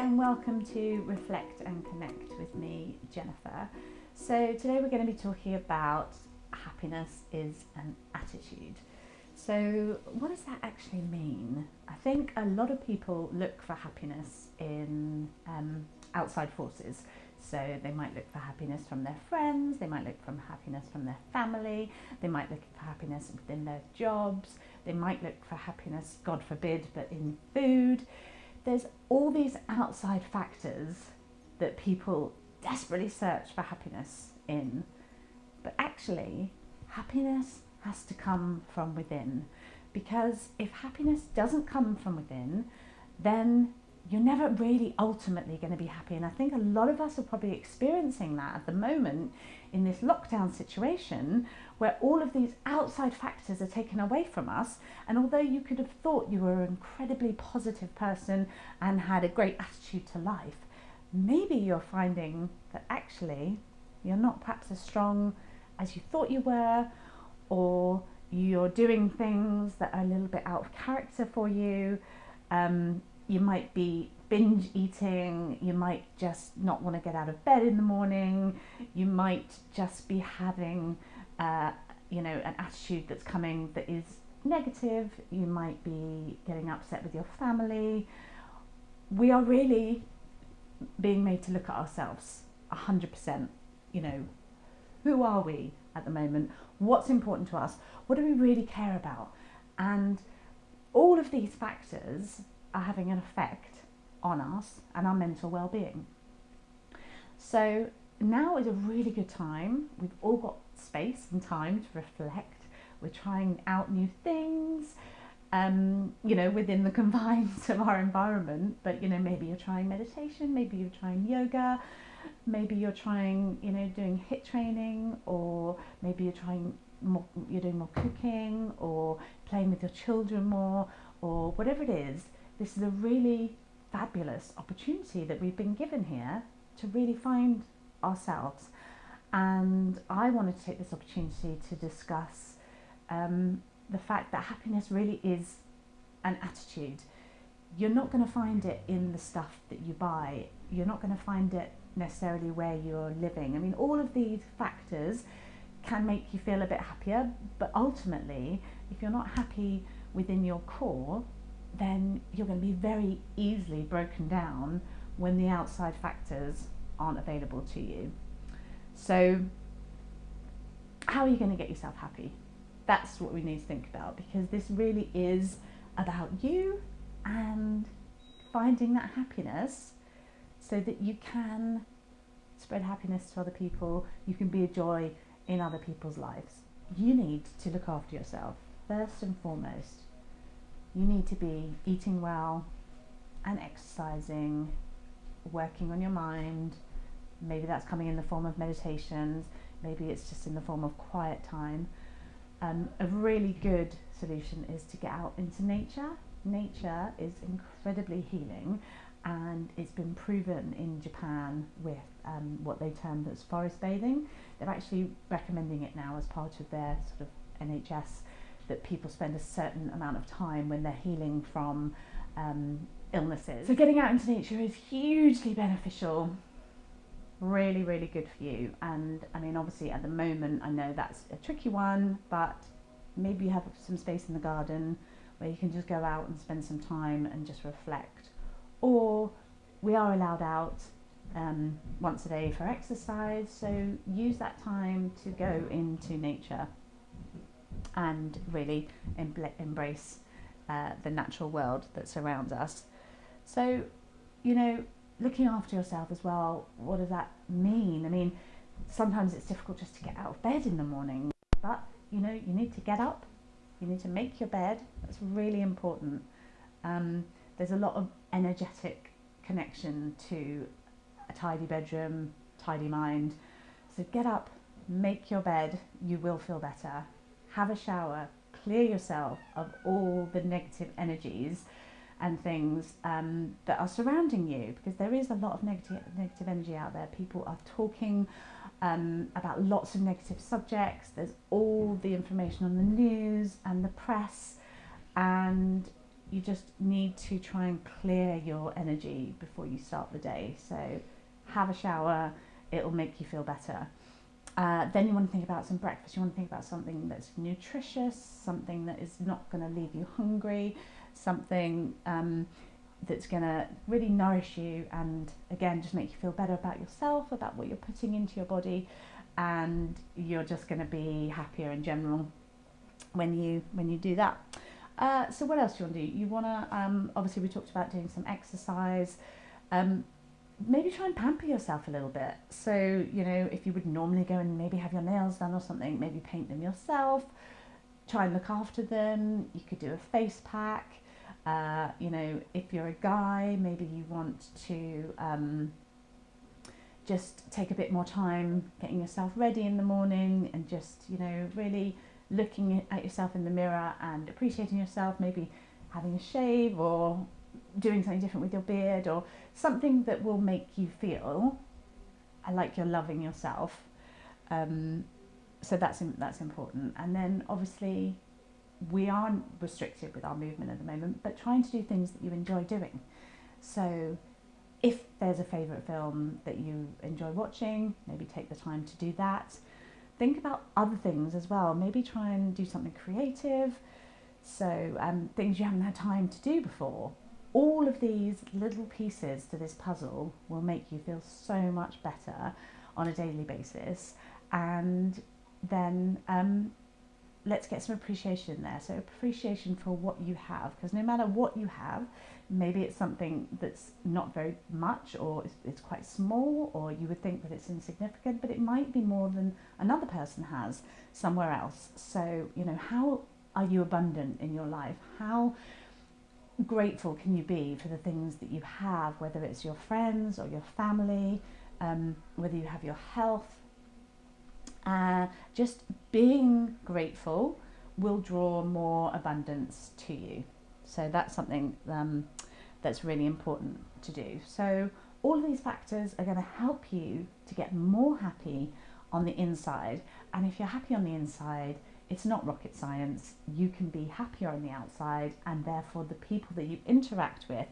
and welcome to Reflect and Connect with me, Jennifer. So today we're going to be talking about happiness is an attitude. So what does that actually mean? I think a lot of people look for happiness in outside forces. So they might look for happiness from their friends, they might look for happiness from their family, they might look for happiness within their jobs, they might look for happiness, God forbid, but in food. There's all these outside factors that people desperately search for happiness in. But actually, happiness has to come from within. Because if happiness doesn't come from within, then you're never really ultimately going to be happy. And I think a lot of us are probably experiencing that at the moment in this lockdown situation where all of these outside factors are taken away from us. And although you could have thought you were an incredibly positive person and had a great attitude to life, maybe you're finding that actually you're not perhaps as strong as you thought you were, or you're doing things that are a little bit out of character for you. You might be binge eating, you might just not want to get out of bed in the morning, you might just be having an attitude that's coming that is negative, you might be getting upset with your family. We are really being made to look at ourselves 100%. Who are we at the moment? What's important to us? What do we really care about? And all of these factors are having an effect on us and our mental well-being. So now is a really good time. We've all got space and time to reflect. We're trying out new things, within the confines of our environment. But, maybe you're trying meditation, maybe you're trying yoga, maybe you're trying, doing HIIT training, or maybe you're doing more cooking or playing with your children more, or whatever it is. This is a really fabulous opportunity that we've been given here to really find ourselves. And I wanted to take this opportunity to discuss the fact that happiness really is an attitude. You're not going to find it in the stuff that you buy. You're not going to find it necessarily where you're living. I mean, all of these factors can make you feel a bit happier, but ultimately, if you're not happy within your core, then you're going to be very easily broken down when the outside factors aren't available to you. So how are you going to get yourself happy? That's what we need to think about, because this really is about you and finding that happiness so that you can spread happiness to other people, you can be a joy in other people's lives. You need to look after yourself first and foremost. You need to be eating well and exercising, working on your mind. Maybe that's coming in the form of meditations, maybe it's just in the form of quiet time. A really good solution is to get out into nature. Nature is incredibly healing, and it's been proven in Japan with what they term as forest bathing. They're actually recommending it now as part of their sort of NHS, that people spend a certain amount of time when they're healing from illnesses. So getting out into nature is hugely beneficial, really, really good for you. And I mean, obviously at the moment, I know that's a tricky one, but maybe you have some space in the garden where you can just go out and spend some time and just reflect. Or we are allowed out once a day for exercise, so use that time to go into nature and really embrace the natural world that surrounds us. So, looking after yourself as well, what does that mean? I mean, sometimes it's difficult just to get out of bed in the morning, but you need to get up, you need to make your bed. That's really important. There's a lot of energetic connection to a tidy bedroom, tidy mind. So get up, make your bed, you will feel better. Have a shower, clear yourself of all the negative energies and things that are surrounding you, because there is a lot of negative energy out there. People are talking about lots of negative subjects. There's all the information on the news and the press, and you just need to try and clear your energy before you start the day. So have a shower, it'll make you feel better. Then you want to think about some breakfast. You want to think about something that's nutritious, something that is not going to leave you hungry, something that's going to really nourish you and, again, just make you feel better about yourself, about what you're putting into your body, and you're just going to be happier in general when you do that. So what else do you want to do? You want to, obviously we talked about doing some exercise. Maybe try and pamper yourself a little bit. So, you know, if you would normally go and maybe have your nails done or something, maybe paint them yourself, try and look after them. You could do a face pack. You know, if you're a guy, maybe you want to just take a bit more time getting yourself ready in the morning and just, you know, really looking at yourself in the mirror and appreciating yourself, maybe having a shave or doing something different with your beard, or something that will make you feel like you're loving yourself. So that's important. And then obviously we aren't restricted with our movement at the moment, but trying to do things that you enjoy doing. So if there's a favourite film that you enjoy watching, maybe take the time to do that. Think about other things as well. Maybe try and do something creative. So things you haven't had time to do before. All of these little pieces to this puzzle will make you feel so much better on a daily basis. And then let's get some appreciation there. So appreciation for what you have, because no matter what you have, maybe it's something that's not very much, or it's quite small, or you would think that it's insignificant, but it might be more than another person has somewhere else. So, you know, how are you abundant in your life? How grateful can you be for the things that you have, whether it's your friends or your family, whether you have your health? Just being grateful will draw more abundance to you. So that's something that's really important to do. So all of these factors are going to help you to get more happy on the inside. And if you're happy on the inside, it's not rocket science. You can be happier on the outside, and therefore the people that you interact with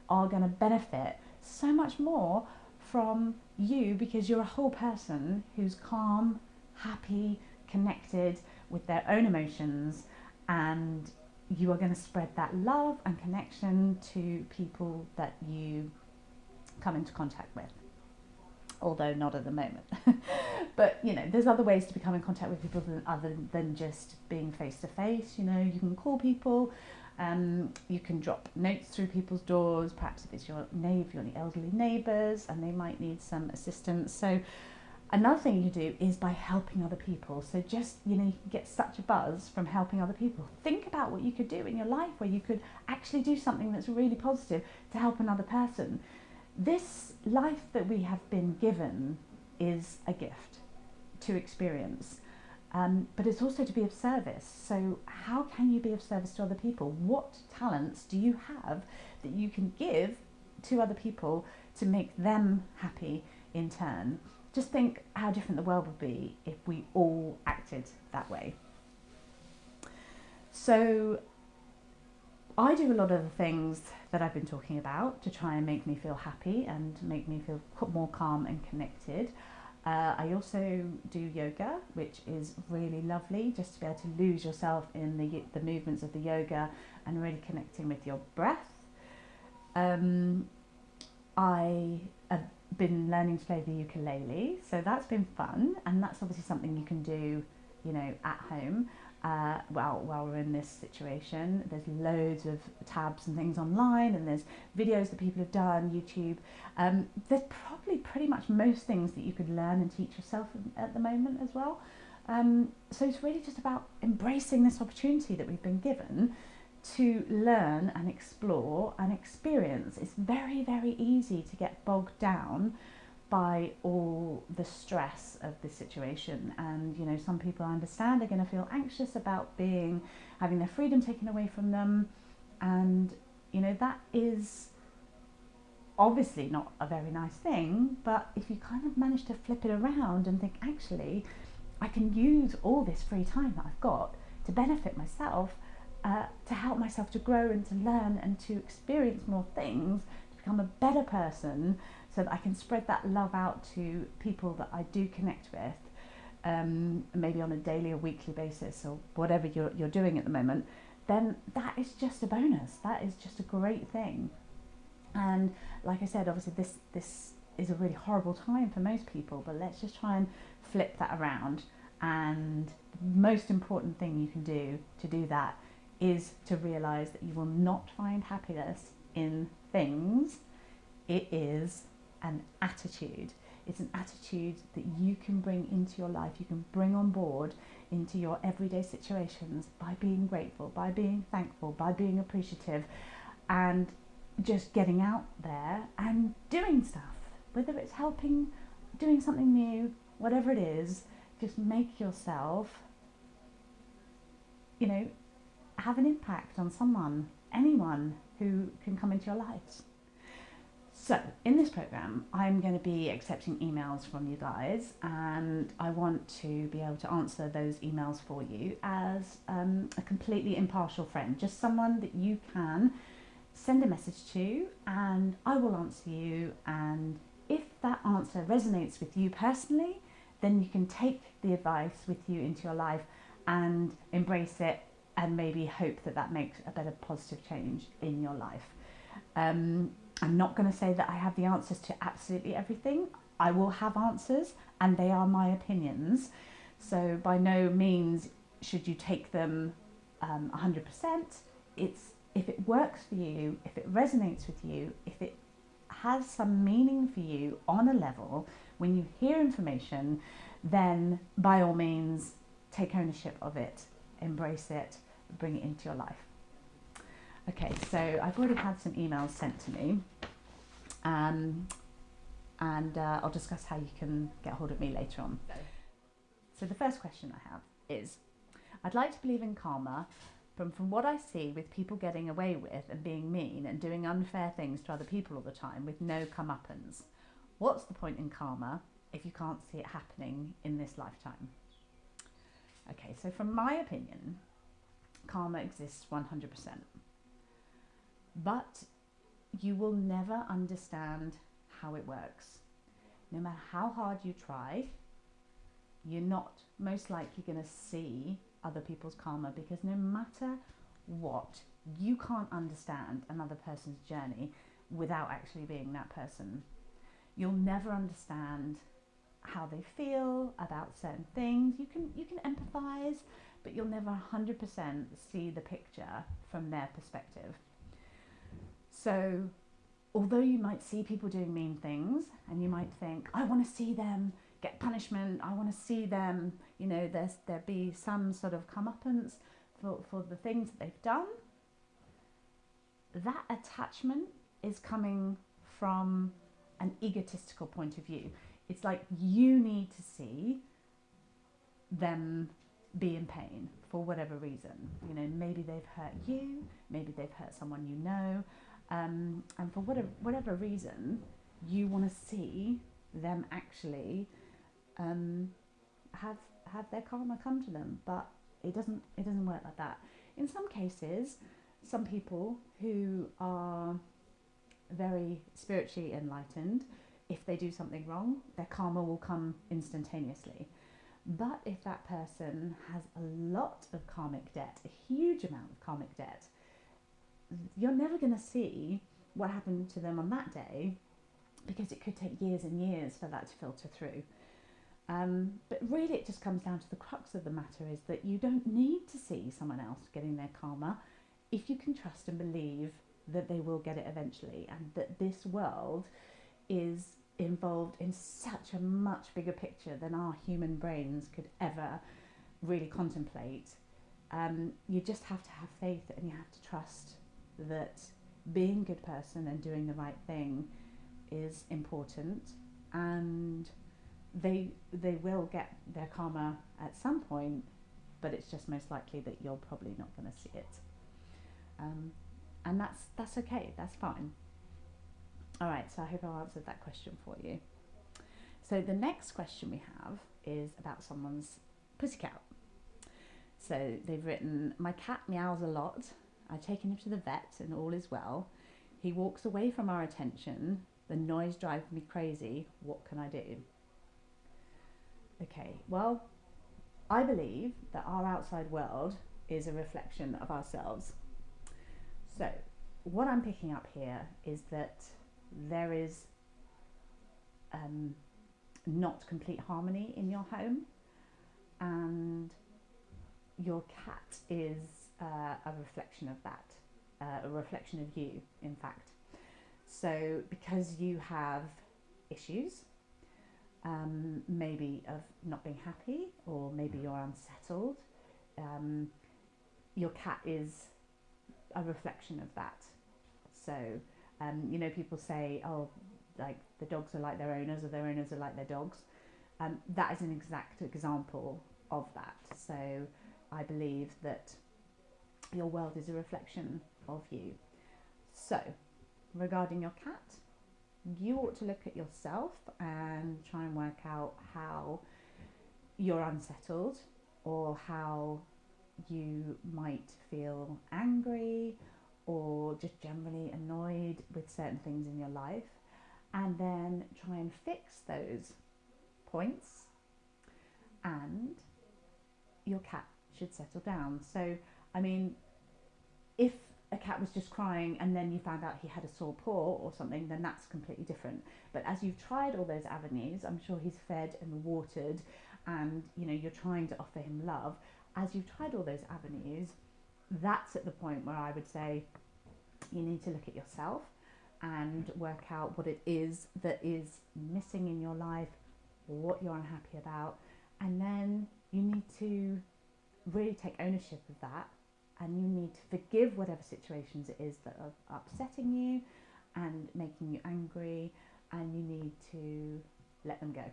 are going to benefit so much more from you, because you're a whole person who's calm, happy, connected with their own emotions, and you are going to spread that love and connection to people that you come into contact with, although not at the moment. But, you know, there's other ways to become in contact with people other than just being face to face. You know, you can call people, you can drop notes through people's doors, perhaps if it's your elderly neighbours and they might need some assistance. So another thing you do is by helping other people. So just, you know, you can get such a buzz from helping other people. Think about what you could do in your life where you could actually do something that's really positive to help another person. This life that we have been given is a gift to experience, but it's also to be of service. So how can you be of service to other people? What talents do you have that you can give to other people to make them happy in turn? Just think how different the world would be if we all acted that way. So I do a lot of the things that I've been talking about to try and make me feel happy and make me feel more calm and connected. I also do yoga, which is really lovely, just to be able to lose yourself in the movements of the yoga and really connecting with your breath. I have been learning to play the ukulele, so that's been fun, and that's obviously something you can do, you know, at home. While we're in this situation, there's loads of tabs and things online, and there's videos that people have done, YouTube. There's probably pretty much most things that you could learn and teach yourself at the moment as well. So it's really just about embracing this opportunity that we've been given to learn and explore and experience. It's very, very easy to get bogged down by all the stress of this situation, and you know, some people I understand are going to feel anxious about having their freedom taken away from them, and you know, that is obviously not a very nice thing. But if you kind of manage to flip it around and think, actually I can use all this free time that I've got to benefit myself, to help myself to grow and to learn and to experience more things, to become a better person, so that I can spread that love out to people that I do connect with, maybe on a daily or weekly basis or whatever you're doing at the moment, then that is just a bonus. That is just a great thing. And like I said, obviously this is a really horrible time for most people, but let's just try and flip that around. And the most important thing you can do to do that is to realize that you will not find happiness in things. It is an attitude. It's an attitude that you can bring into your life, you can bring on board into your everyday situations by being grateful, by being thankful, by being appreciative, and just getting out there and doing stuff, whether it's helping, doing something new, whatever it is. Just make yourself, have an impact on someone, anyone who can come into your lives. So in this program, I'm going to be accepting emails from you guys, and I want to be able to answer those emails for you as a completely impartial friend, just someone that you can send a message to, and I will answer you. And if that answer resonates with you personally, then you can take the advice with you into your life and embrace it, and maybe hope that that makes a better positive change in your life. I'm not going to say that I have the answers to absolutely everything. I will have answers, and they are my opinions. So by no means should you take them 100%. It's if it works for you, if it resonates with you, if it has some meaning for you on a level, when you hear information, then by all means take ownership of it, embrace it, bring it into your life. Okay, so I've already had some emails sent to me, and I'll discuss how you can get hold of me later on. So the first question I have is, I'd like to believe in karma, but from what I see with people getting away with and being mean and doing unfair things to other people all the time with no comeuppance. What's the point in karma if you can't see it happening in this lifetime? Okay, so from my opinion, karma exists 100%. But you will never understand how it works. No matter how hard you try, you're not most likely going to see other people's karma, because no matter what, you can't understand another person's journey without actually being that person. You'll never understand how they feel about certain things. You can empathize, but you'll never 100% see the picture from their perspective. So although you might see people doing mean things, and you might think, I want to see them get punishment, I want to see them, there be some sort of comeuppance for the things that they've done, that attachment is coming from an egotistical point of view. It's like you need to see them be in pain for whatever reason. Maybe they've hurt you, maybe they've hurt someone you know, and for whatever reason, you want to see them actually have their karma come to them. But it doesn't work like that. In some cases, some people who are very spiritually enlightened, if they do something wrong, their karma will come instantaneously. But if that person has a lot of karmic debt, a huge amount of karmic debt, you're never going to see what happened to them on that day, because it could take years and years for that to filter through. But really it just comes down to the crux of the matter, is that you don't need to see someone else getting their karma if you can trust and believe that they will get it eventually, and that this world is involved in such a much bigger picture than our human brains could ever really contemplate. You just have to have faith, and you have to trust that being a good person and doing the right thing is important, and they will get their karma at some point, but it's just most likely that you're probably not going to see it. And that's okay, that's fine. All right, so I hope I answered that question for you. So the next question we have is about someone's pussycat. So they've written, my cat meows a lot. I've taken him to the vet and all is well. He walks away from our attention. The noise drives me crazy. What can I do? Okay, well, I believe that our outside world is a reflection of ourselves. So what I'm picking up here is that there is not complete harmony in your home, and your cat is a reflection of that, a reflection of you, in fact. So because you have issues, maybe of not being happy, or maybe you're unsettled, your cat is a reflection of that. So, people say, oh, like the dogs are like their owners, or their owners are like their dogs. That is an exact example of that. So I believe that your world is a reflection of you. So regarding your cat, you ought to look at yourself and try and work out how you're unsettled, or how you might feel angry or just generally annoyed with certain things in your life, and then try and fix those points, and your cat should settle down. So, I mean, if a cat was just crying and then you found out he had a sore paw or something, then that's completely different. But as you've tried all those avenues, I'm sure he's fed and watered, and you're trying to offer him love. As you've tried all those avenues, that's at the point where I would say you need to look at yourself and work out what it is that is missing in your life, what you're unhappy about, and then you need to really take ownership of that, and you need to forgive whatever situations it is that are upsetting you and making you angry, and you need to let them go.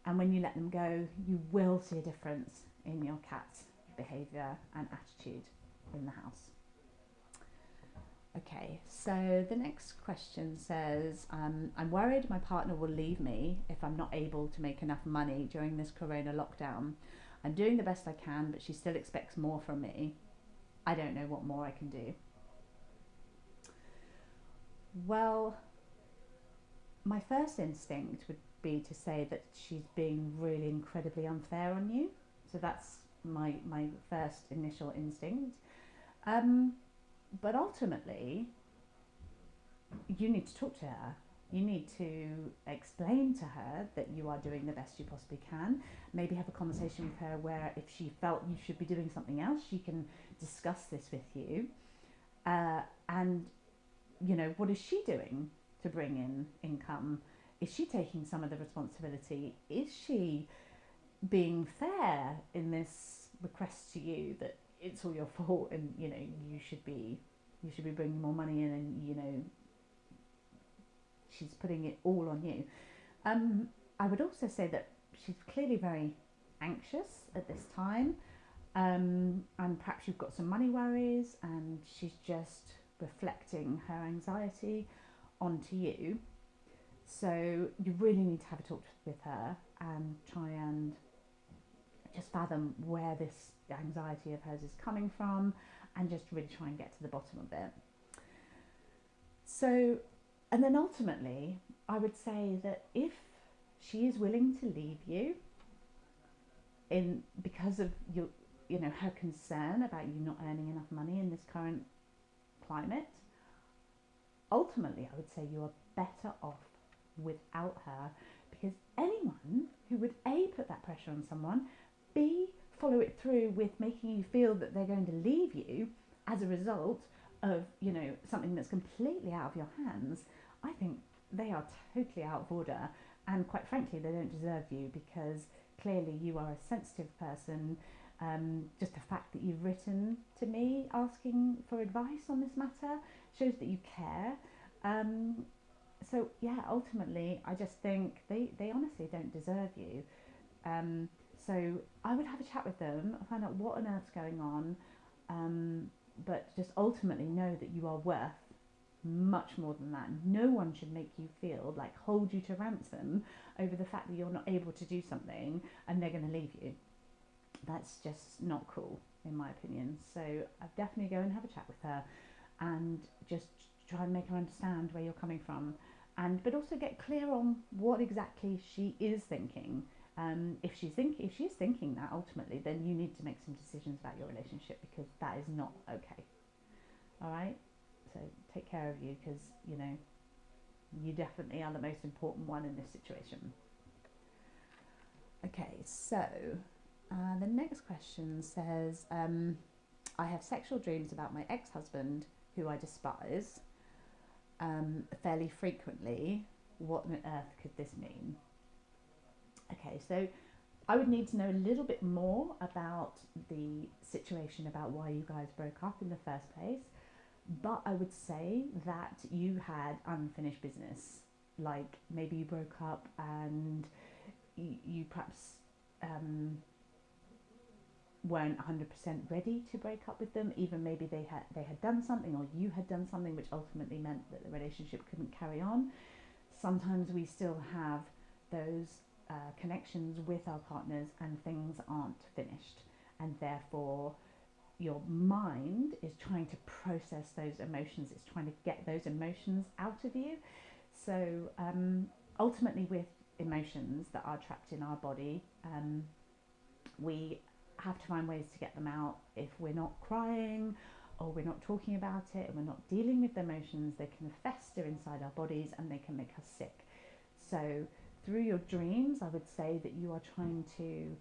And when you let them go, you will see a difference in your cat's behaviour and attitude in the house. Okay, so the next question says, I'm worried my partner will leave me if I'm not able to make enough money during this corona lockdown. I'm doing the best I can, but she still expects more from me. I don't know what more I can do. Well, my first instinct would be to say that she's being really incredibly unfair on you. So that's my first initial instinct. But ultimately, you need to talk to her. You need to explain to her that you are doing the best you possibly can. Maybe have a conversation with her where if she felt you should be doing something else, she can discuss this with you. And, what is she doing to bring in income? Is she taking some of the responsibility? Is she being fair in this request to you that it's all your fault, and you should be bringing more money in, and she's putting it all on you. I would also say that she's clearly very anxious at this time, and perhaps you've got some money worries, and she's just reflecting her anxiety onto you. So you really need to have a talk with her and try and just fathom where this anxiety of hers is coming from, and just really try and get to the bottom of it. So, and then ultimately, I would say that if she is willing to leave you because of her concern about you not earning enough money in this current climate, ultimately I would say you are better off without her, because anyone who would A, put that pressure on someone, B, follow it through with making you feel that they're going to leave you as a result of something that's completely out of your hands, I think they are totally out of order, and quite frankly they don't deserve you, because clearly you are a sensitive person. Just the fact that you've written to me asking for advice on this matter shows that you care. So yeah, ultimately I just think they honestly don't deserve you. So I would have a chat with them, find out what on earth's going on, but just ultimately know that you are worth much more than that. No one should make you feel like, hold you to ransom over the fact that you're not able to do something and they're going to leave you. That's just not cool, in my opinion. So I'd definitely go and have a chat with her and just try and make her understand where you're coming from, and but also get clear on what exactly she is thinking. If she's thinking that ultimately, then you need to make some decisions about your relationship, because that is not okay. All right. So take care of you, because you definitely are the most important one in this situation. Okay, so the next question says, I have sexual dreams about my ex-husband, who I despise, fairly frequently. What on earth could this mean? Okay, so I would need to know a little bit more about the situation, about why you guys broke up in the first place. But I would say that you had unfinished business. Like maybe you broke up and you perhaps weren't 100% ready to break up with them. Even maybe they had done something, or you had done something, which ultimately meant that the relationship couldn't carry on. Sometimes we still have those connections with our partners and things aren't finished, and therefore your mind is trying to process those emotions. It's trying to get those emotions out of you. So ultimately, with emotions that are trapped in our body, we have to find ways to get them out. If we're not crying, or we're not talking about it, and we're not dealing with the emotions, they can fester inside our bodies and they can make us sick. So through your dreams, I would say that you are trying to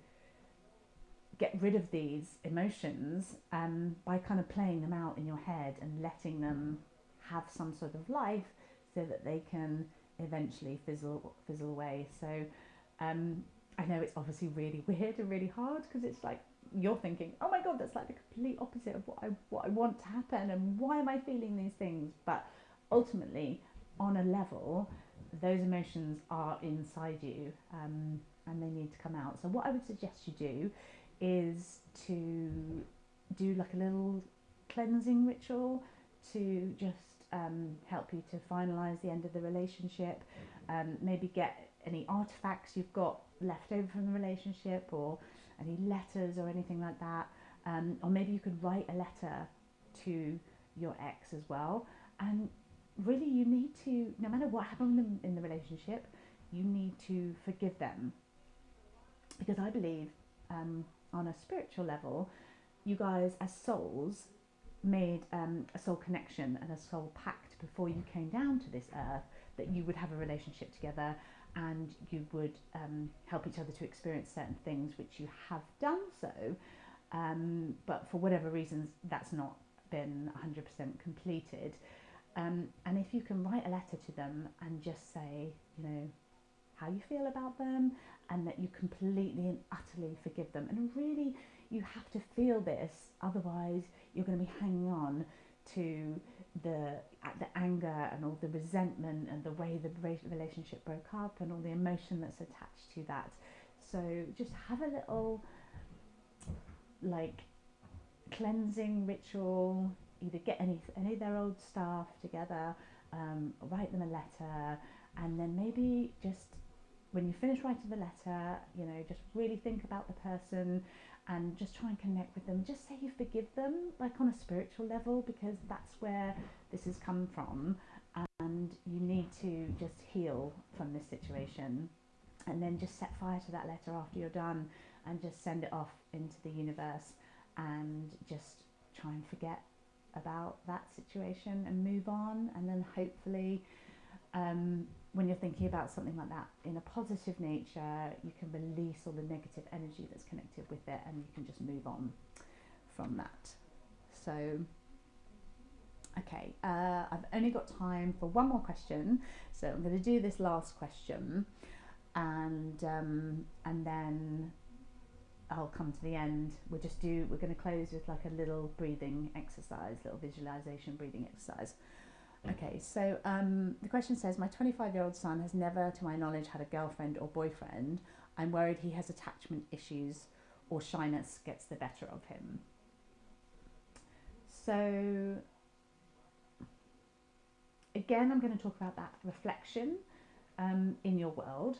get rid of these emotions by kind of playing them out in your head and letting them have some sort of life, so that they can eventually fizzle away. So I know it's obviously really weird and really hard, because it's like you're thinking, oh my god, that's like the complete opposite of what I want to happen, and why am I feeling these things? But ultimately, on a level, those emotions are inside you, and they need to come out. So what I would suggest you do is to do like a little cleansing ritual to just help you to finalize the end of the relationship. Maybe get any artifacts you've got left over from the relationship, or any letters or anything like that. Or maybe you could write a letter to your ex as well. And really, you need to, no matter what happened in the relationship, you need to forgive them. Because I believe, on a spiritual level, you guys as souls made a soul connection and a soul pact before you came down to this earth, that you would have a relationship together, and you would help each other to experience certain things, which you have done so. But for whatever reasons, that's not been 100% completed. And if you can write a letter to them and just say, how you feel about them, and that you completely and utterly forgive them. And really, you have to feel this, otherwise you're going to be hanging on to the anger and all the resentment and the way the relationship broke up and all the emotion that's attached to that. So just have a little like cleansing ritual. Either get any of their old staff together, write them a letter, and then maybe just when you finish writing the letter, just really think about the person and just try and connect with them. Just say you forgive them, like on a spiritual level, because that's where this has come from, and you need to just heal from this situation. And then just set fire to that letter after you're done, and just send it off into the universe, and just try and forget about that situation and move on. And then hopefully, when you're thinking about something like that in a positive nature, you can release all the negative energy that's connected with it, and you can just move on from that. So, okay, I've only got time for one more question, so I'm going to do this last question, and then I'll come to the end. We're going to close with like a little breathing exercise, little visualization breathing exercise. Okay, so the question says, my 25-year-old son has never, to my knowledge, had a girlfriend or boyfriend. I'm worried he has attachment issues, or shyness gets the better of him. So again, I'm going to talk about that reflection in your world.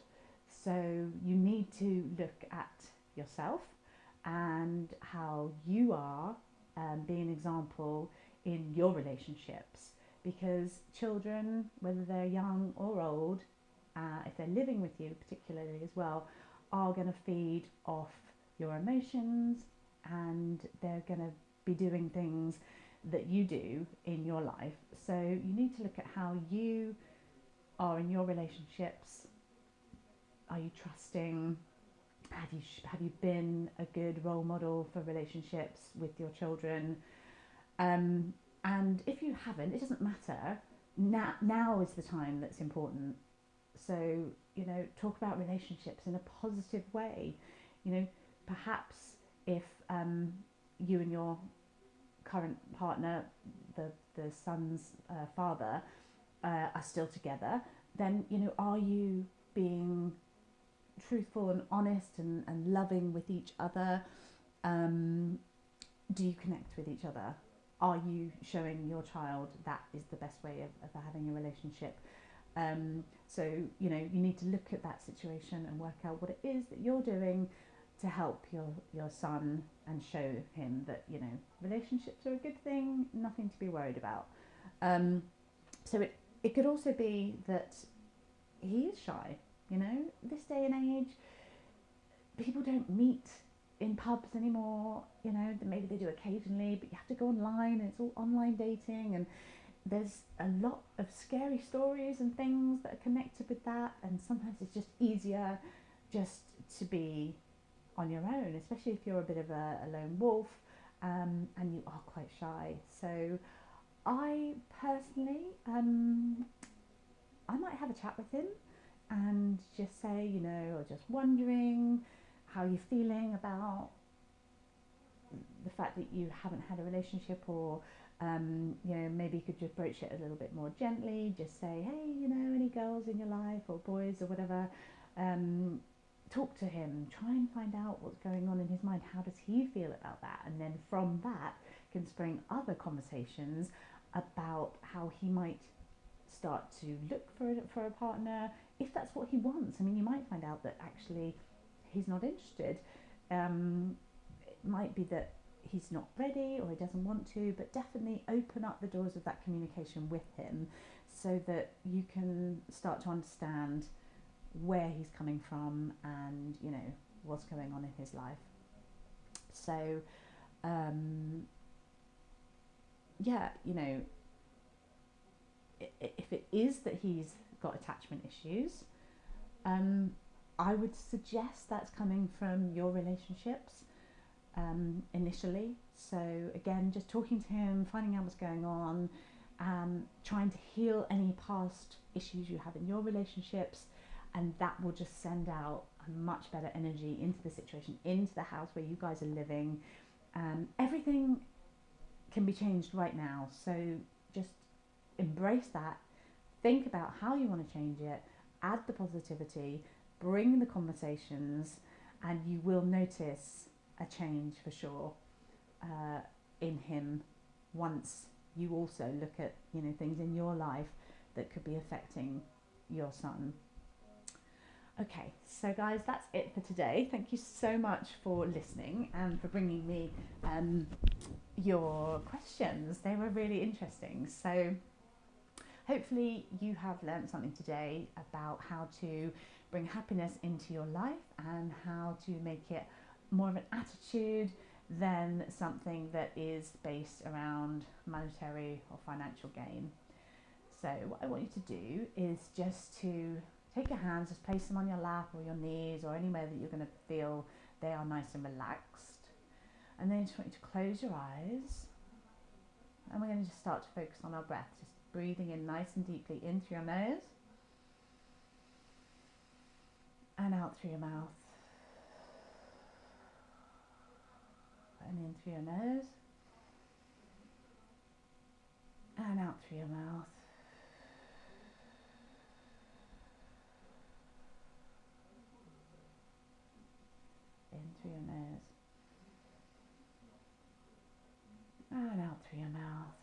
So you need to look at yourself and how you are being an example in your relationships. Because children, whether they're young or old, if they're living with you particularly as well, are going to feed off your emotions, and they're going to be doing things that you do in your life. So you need to look at how you are in your relationships. Are you trusting? Have you been a good role model for relationships with your children? And if you haven't, it doesn't matter. Now is the time that's important. So, talk about relationships in a positive way. Perhaps if you and your current partner, the son's father, are still together, then, are you being truthful and honest and loving with each other? Do you connect with each other? Are you showing your child that is the best way of having a relationship? So, you need to look at that situation and work out what it is that you're doing to help your son and show him that, relationships are a good thing, nothing to be worried about. So it could also be that he is shy. This day and age, people don't meet in pubs anymore. Maybe they do occasionally, but you have to go online, and it's all online dating, and there's a lot of scary stories and things that are connected with that, and sometimes it's just easier just to be on your own, especially if you're a bit of a lone wolf, and you are quite shy. So I personally, I might have a chat with him and just say, or just wondering how you're feeling about the fact that you haven't had a relationship, or maybe you could just broach it a little bit more gently. Just say, hey, any girls in your life, or boys, or whatever. Talk to him. Try and find out what's going on in his mind. How does he feel about that? And then from that can spring other conversations about how he might start to look for a partner, if that's what he wants. I mean, you might find out that actually he's not interested. It might be that he's not ready or he doesn't want to, but definitely open up the doors of that communication with him so that you can start to understand where he's coming from and, what's going on in his life. So, if it is that he's got attachment issues, I would suggest that's coming from your relationships initially. So again, just talking to him, finding out what's going on, trying to heal any past issues you have in your relationships, and that will just send out a much better energy into the situation, into the house where you guys are living. Everything can be changed right now, so just embrace that. Think about how you want to change it, add the positivity, bring the conversations, and you will notice a change for sure in him once you also look at things in your life that could be affecting your son. Okay, so guys, that's it for today. Thank you so much for listening and for bringing me your questions. They were really interesting. So hopefully you have learned something today about how to bring happiness into your life and how to make it more of an attitude than something that is based around monetary or financial gain. So what I want you to do is just to take your hands, just place them on your lap or your knees or anywhere that you're going to feel they are nice and relaxed. And then I just want you to close your eyes, and we're going to just start to focus on our breath, just breathing in nice and deeply in through your nose and out through your mouth. And in through your nose and out through your mouth. In through your nose and out through your mouth.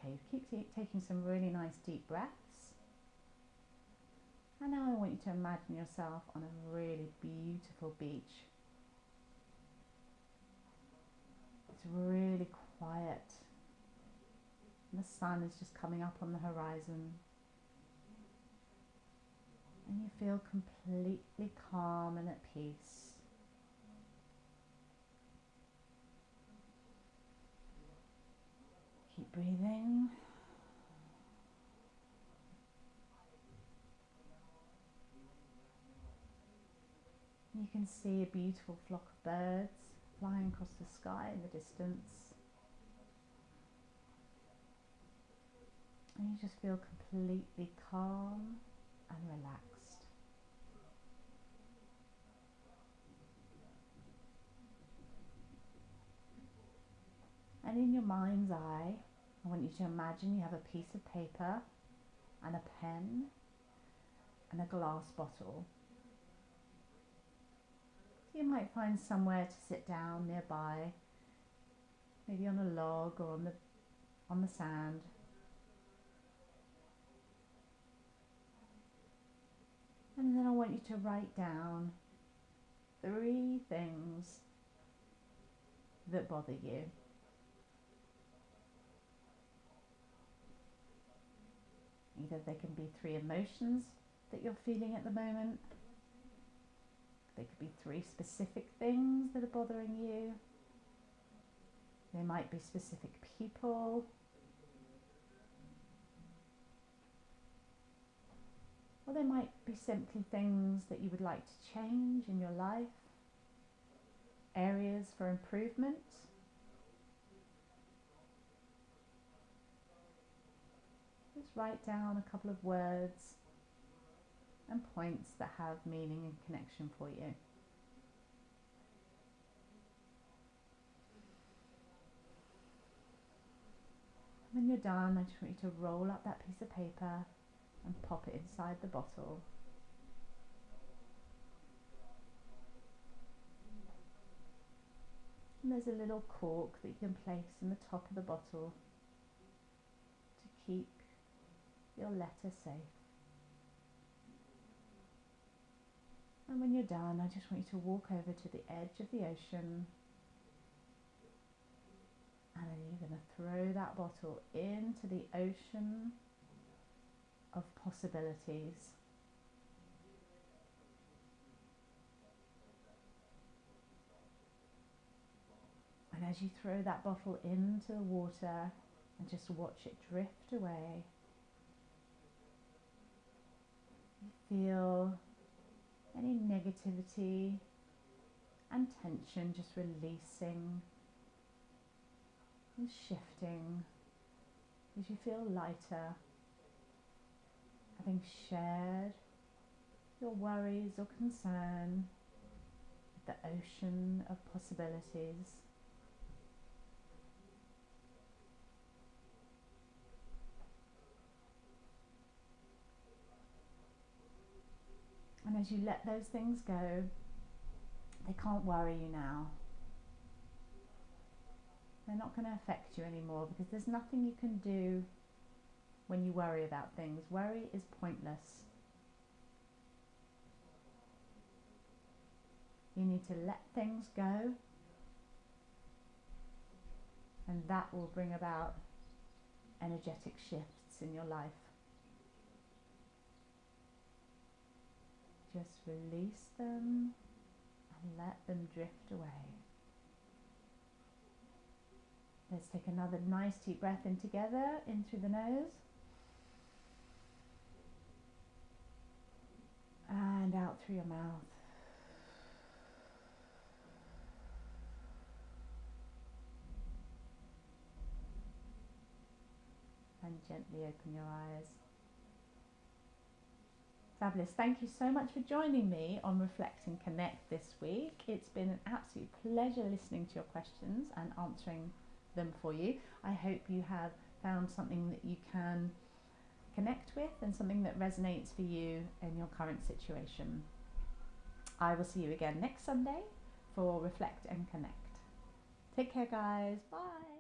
Okay, keep taking some really nice deep breaths. And now I want you to imagine yourself on a really beautiful beach. It's really quiet. And the sun is just coming up on the horizon. And you feel completely calm and at peace. Keep breathing. You can see a beautiful flock of birds flying across the sky in the distance. And you just feel completely calm and relaxed. And in your mind's eye, I want you to imagine you have a piece of paper and a pen and a glass bottle. You might find somewhere to sit down nearby, maybe on a log or on the sand. And then I want you to write down 3 things that bother you. Either they can be 3 emotions that you're feeling at the moment. They could be 3 specific things that are bothering you. They might be specific people. Or they might be simply things that you would like to change in your life. Areas for improvement. Just write down a couple of words and points that have meaning and connection for you. When you're done, I just want you to roll up that piece of paper and pop it inside the bottle. And there's a little cork that you can place in the top of the bottle to keep your letter safe. And when you're done, I just want you to walk over to the edge of the ocean, and then you're going to throw that bottle into the ocean of possibilities. And as you throw that bottle into the water and just watch it drift away, you feel any negativity and tension just releasing and shifting as you feel lighter, having shared your worries or concern with the ocean of possibilities. And as you let those things go, they can't worry you now. They're not going to affect you anymore because there's nothing you can do when you worry about things. Worry is pointless. You need to let things go, and that will bring about energetic shifts in your life. Just release them and let them drift away. Let's take another nice deep breath in together, in through the nose. And out through your mouth. And gently open your eyes. Fabulous. Thank you so much for joining me on Reflect and Connect this week. It's been an absolute pleasure listening to your questions and answering them for you. I hope you have found something that you can connect with and something that resonates for you in your current situation. I will see you again next Sunday for Reflect and Connect. Take care, guys. Bye.